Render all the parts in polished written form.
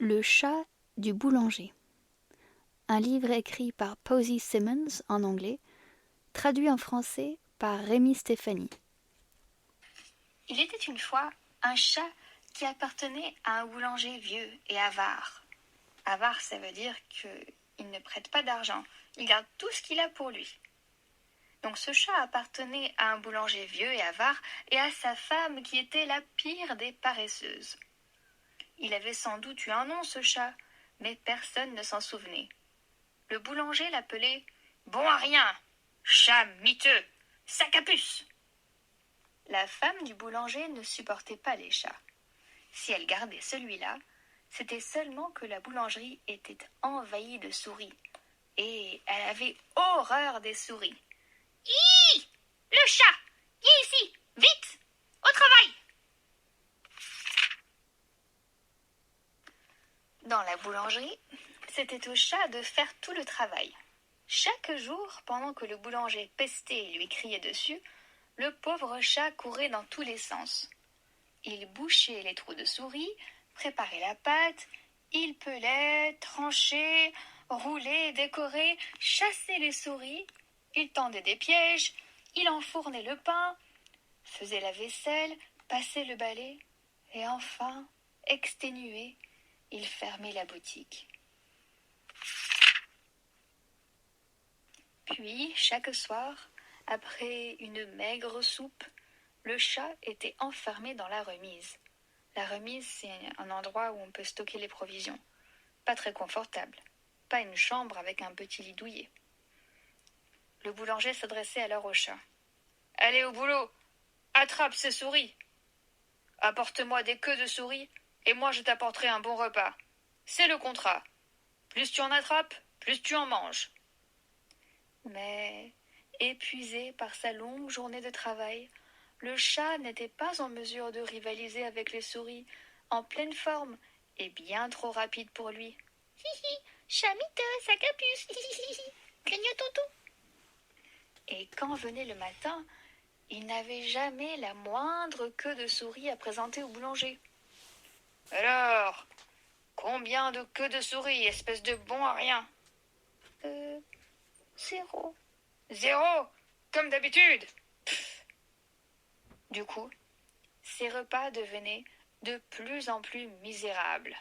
Le chat du boulanger. Un livre écrit par Posy Simmonds en anglais, traduit en français par Rémi Stéphanie. Il était une fois un chat qui appartenait à un boulanger vieux et avare. Avare, ça veut dire qu'il ne prête pas d'argent, il garde tout ce qu'il a pour lui. Donc ce chat appartenait à un boulanger vieux et avare et à sa femme qui était la pire des paresseuses. Il avait sans doute eu un nom, ce chat, mais personne ne s'en souvenait. Le boulanger l'appelait « bon à rien, chat miteux, sac à puce ». La femme du boulanger ne supportait pas les chats. Si elle gardait celui-là, c'était seulement que la boulangerie était envahie de souris. Et elle avait horreur des souris. « Hi ! Le chat! Viens ici! Vite! Au travail !» Dans la boulangerie, c'était au chat de faire tout le travail. Chaque jour, pendant que le boulanger pestait et lui criait dessus, le pauvre chat courait dans tous les sens. Il bouchait les trous de souris, préparait la pâte, il pelait, tranchait, roulait, décorait, chassait les souris, il tendait des pièges, il enfournait le pain, faisait la vaisselle, passait le balai, et enfin, exténué, il fermait la boutique. Puis, chaque soir, après une maigre soupe, le chat était enfermé dans la remise. La remise, c'est un endroit où on peut stocker les provisions. Pas très confortable. Pas une chambre avec un petit lit douillet. Le boulanger s'adressait alors au chat. « Allez au boulot, attrape ces souris. Apporte-moi des queues de souris et moi je t'apporterai un bon repas. C'est le contrat. Plus tu en attrapes, plus tu en manges. » Mais, épuisé par sa longue journée de travail, le chat n'était pas en mesure de rivaliser avec les souris, en pleine forme et bien trop rapide pour lui. « Hi hi, chat miteux, sac à puce, hi hi hi, grignote-tonton !» Et quand venait le matin, il n'avait jamais la moindre queue de souris à présenter au boulanger. « Alors, combien de queues de souris, espèce de bon à rien ?»« 0. »« 0 ? Comme d'habitude !» Du coup, ses repas devenaient de plus en plus misérables.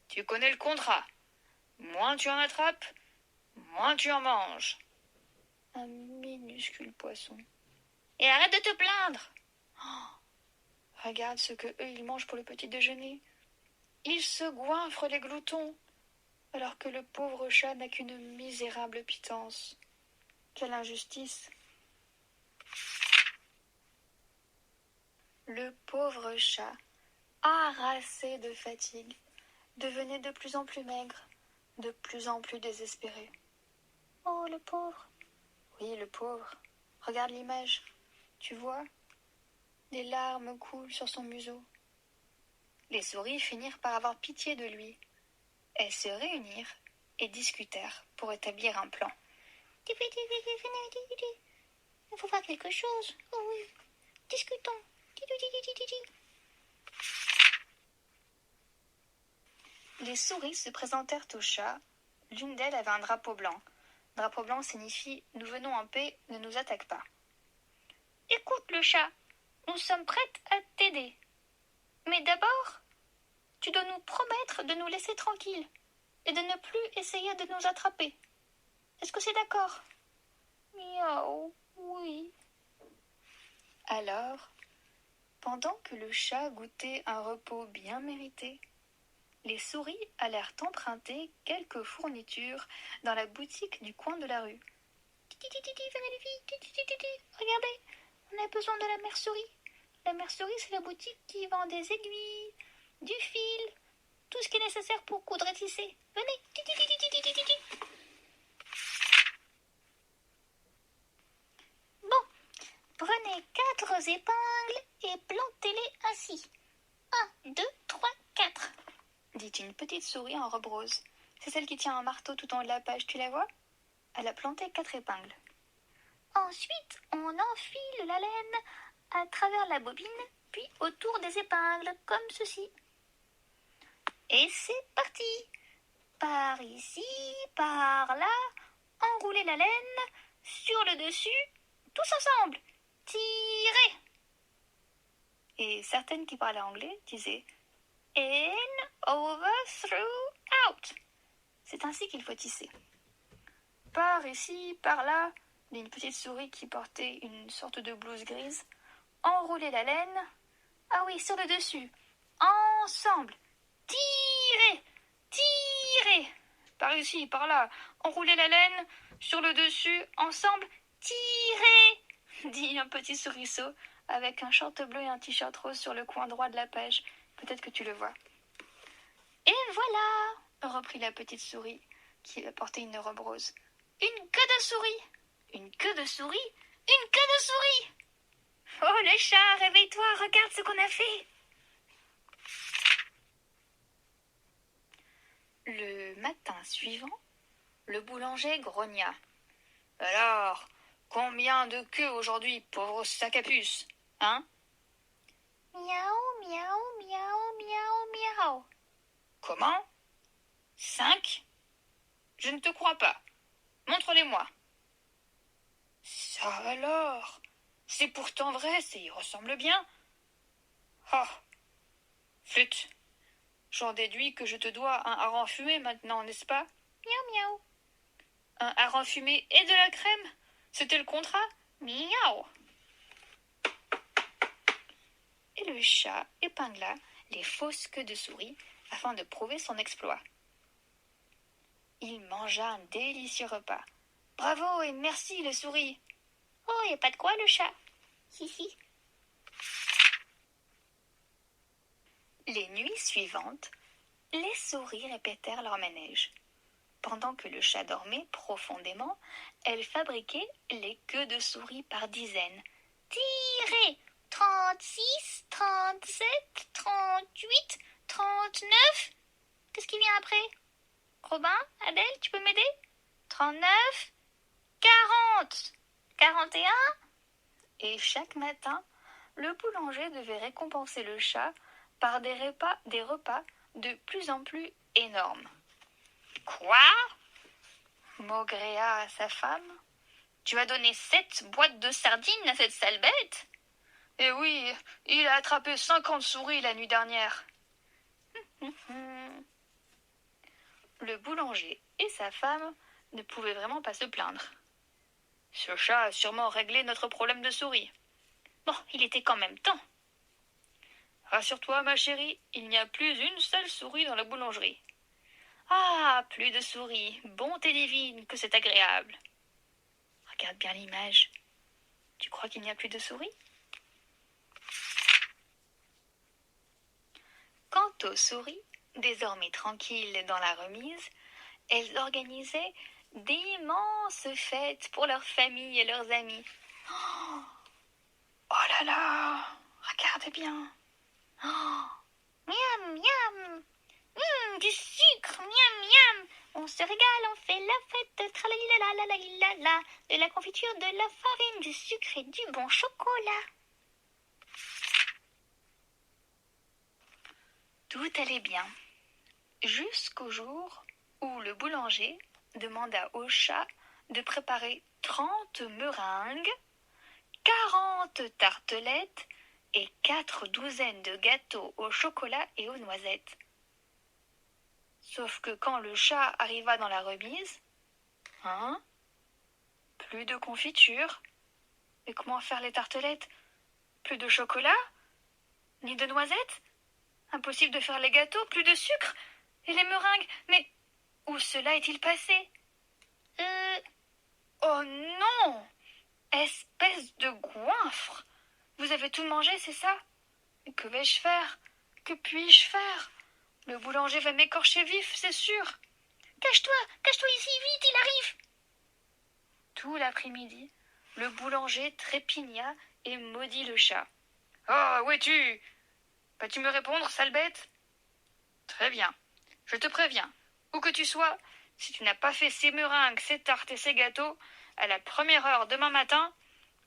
Tu connais le contrat. Moins tu en attrapes, moins tu en manges. Un minuscule poisson. Et arrête de te plaindre. Oh, regarde ce que eux ils mangent pour le petit déjeuner. Ils se goinfrent les gloutons, alors que le pauvre chat n'a qu'une misérable pitance. Quelle injustice! Le pauvre chat, harassé de fatigue, devenait de plus en plus maigre, de plus en plus désespéré. Oh, le pauvre! Oui, le pauvre. Regarde l'image. Tu vois? Des larmes coulent sur son museau. Les souris finirent par avoir pitié de lui. Elles se réunirent et discutèrent pour établir un plan. Il faut faire quelque chose. Oh oui, discutons. Les souris se présentèrent au chat. L'une d'elles avait un drapeau blanc. Drapeau blanc signifie « Nous venons en paix, ne nous attaque pas ». « Écoute le chat, nous sommes prêtes à t'aider. Mais d'abord, tu dois nous promettre de nous laisser tranquilles et de ne plus essayer de nous attraper. Est-ce que c'est d'accord ?» Miaou, oui. Alors, pendant que le chat goûtait un repos bien mérité, les souris allèrent emprunter quelques fournitures dans la boutique du coin de la rue. Regardez, on a besoin de la mercerie. La mercerie, c'est la boutique qui vend des aiguilles, du fil, tout ce qui est nécessaire pour coudre et tisser. Venez. Bon, prenez 4 épingles et plantez-les ainsi. 1, 2, 3, 4, dit une petite souris en robe rose. C'est celle qui tient un marteau tout en haut de la page, tu la vois? Elle a planté 4 épingles. Ensuite, on enfile la laine à travers la bobine, puis autour des épingles, comme ceci. Et c'est parti. Par ici, par là, enroulez la laine, sur le dessus, tous ensemble, tirez. Et certaines qui parlaient anglais disaient in, over, through, out. C'est ainsi qu'il faut tisser. Par ici, par là, dit une petite souris qui portait une sorte de blouse grise. Enroulez la laine. Ah oui, sur le dessus. Ensemble. Tirez, tirez. Par ici, par là. Enroulez la laine. Sur le dessus. Ensemble. Tirez, dit un petit souriceau avec un short bleu et un t-shirt rose sur le coin droit de la page. Peut-être que tu le vois. Et voilà, reprit la petite souris qui portait une robe rose. Une queue de souris. Une queue de souris. Une queue de souris. Oh, le chat, réveille-toi, regarde ce qu'on a fait. Le matin suivant, le boulanger grogna. Alors, combien de queues aujourd'hui, pauvre sac à puce, hein? Miaou, miaou, miaou, miaou, miaou. Comment? 5? Je ne te crois pas. Montre-les-moi. Ça alors? C'est pourtant vrai, ça y ressemble bien. Oh, flûte. J'en déduis que je te dois un hareng fumé maintenant, n'est-ce pas? Miaou, miaou. Un hareng fumé et de la crème? C'était le contrat? Miaou. Et le chat épingla les fausses queues de souris afin de prouver son exploit. Il mangea un délicieux repas. Bravo et merci les souris. Oh, y a pas de quoi le chat. Hi. Les nuits suivantes, les souris répétèrent leur manège. Pendant que le chat dormait profondément, elles fabriquaient les queues de souris par dizaines. Tirez! 36, 37, 38, 39. Qu'est-ce qui vient après? Robin, Adèle, tu peux m'aider? 39, 40, 41. Et chaque matin, le boulanger devait récompenser le chat par des repas de plus en plus énormes. Quoi? Maugréa à sa femme. Tu as donné 7 boîtes de sardines à cette sale bête? Eh oui, il a attrapé 50 souris la nuit dernière. Le boulanger et sa femme ne pouvaient vraiment pas se plaindre. Ce chat a sûrement réglé notre problème de souris. Bon, il était quand même temps. Rassure-toi, ma chérie, il n'y a plus une seule souris dans la boulangerie. Ah, plus de souris, bonté divine, que c'est agréable. Regarde bien l'image. Tu crois qu'il n'y a plus de souris? Quant aux souris, désormais tranquilles dans la remise, elles organisaient d'immenses fêtes pour leurs familles et leurs amis. Oh là là, regardez bien. Oh, miam, miam. Du sucre, miam, miam. On se régale, on fait la fête, tralalalala, de la confiture, de la farine, du sucre et du bon chocolat. Tout allait bien, jusqu'au jour où le boulanger demanda au chat de préparer 30 meringues, 40 tartelettes et 4 douzaines de gâteaux au chocolat et aux noisettes. Sauf que quand le chat arriva dans la remise, plus de confiture. Et comment faire les tartelettes? Plus de chocolat? Ni de noisettes? Impossible de faire les gâteaux, plus de sucre? Et les meringues? Mais où cela est-il passé? Oh non! Espèce de goinfre! Vous avez tout mangé, c'est ça? Mais que vais-je faire? Que puis-je faire? Le boulanger va m'écorcher vif, c'est sûr. Cache-toi ici, vite, il arrive. Tout l'après-midi, le boulanger trépigna et maudit le chat. Oh, où es-tu? Vas-tu me répondre, sale bête? Très bien, je te préviens, où que tu sois, si tu n'as pas fait ces meringues, ces tartes et ces gâteaux, à la première heure demain matin,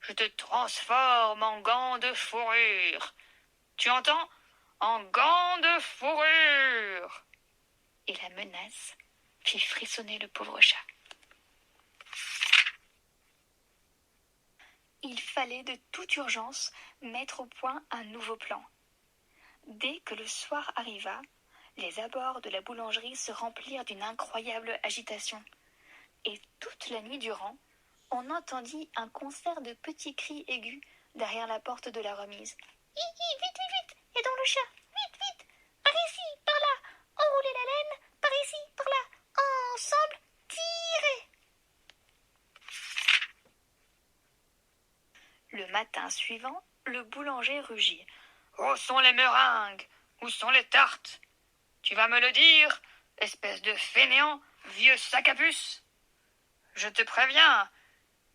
je te transforme en gant de fourrure. Tu entends? En gant de fourrure. et la menace fit frissonner le pauvre chat. Il fallait de toute urgence mettre au point un nouveau plan. Dès que le soir arriva, les abords de la boulangerie se remplirent d'une incroyable agitation. Et toute la nuit durant, on entendit un concert de petits cris aigus derrière la porte de la remise. « Hi, hi, vite, vite, vite, et dans le chat, vite, vite, par ici, par là, enroulez la laine, par ici, par là, ensemble, tirez !» Le matin suivant, le boulanger rugit. « Où sont les meringues? Où sont les tartes? Tu vas me le dire, espèce de fainéant, vieux sac à puce! Je te préviens,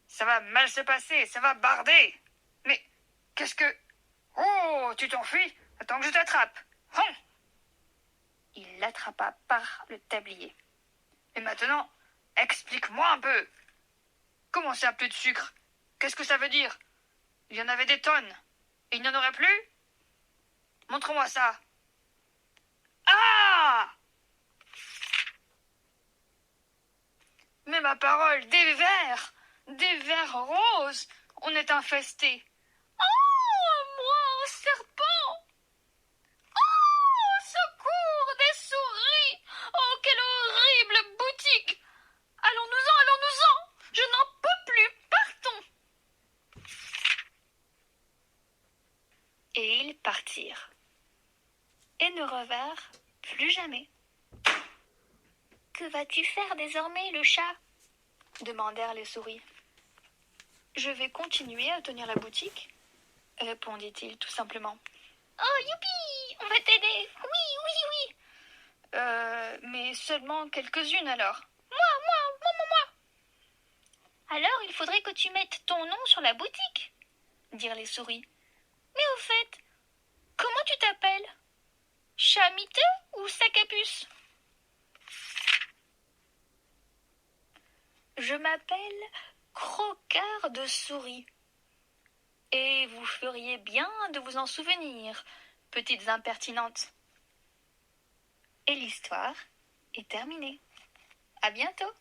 ça va mal se passer, ça va barder. Mais qu'est-ce que... Oh, tu t'enfuis? Attends que je t'attrape. Hum !» Il l'attrapa par le tablier. « Et maintenant, explique-moi un peu. Comment ça, plus de sucre? Qu'est-ce que ça veut dire? Il y en avait des tonnes. Et il n'y en aurait plus? Montre-moi ça. Ah! Mais ma parole, des vers roses, on est infesté. Oh, moi, un serpent! Oh, secours, des souris! Oh, quelle horrible boutique! Allons-nous-en, je n'en peux plus, partons! Et ils partirent, et ne revinrent plus jamais. « Que vas-tu faire désormais, le chat ?» demandèrent les souris. « Je vais continuer à tenir la boutique, » répondit-il tout simplement. « Oh, youpi! On va t'aider! Oui, oui, oui !»« Mais seulement quelques-unes alors. »« Moi !» »« Alors il faudrait que tu mettes ton nom sur la boutique, » dirent les souris. « Mais au fait, comment tu t'appelles? Chat miteux ou sac à puce? » « Je m'appelle Croqueur de souris. Et vous feriez bien de vous en souvenir, petites impertinentes. » Et l'histoire est terminée. À bientôt.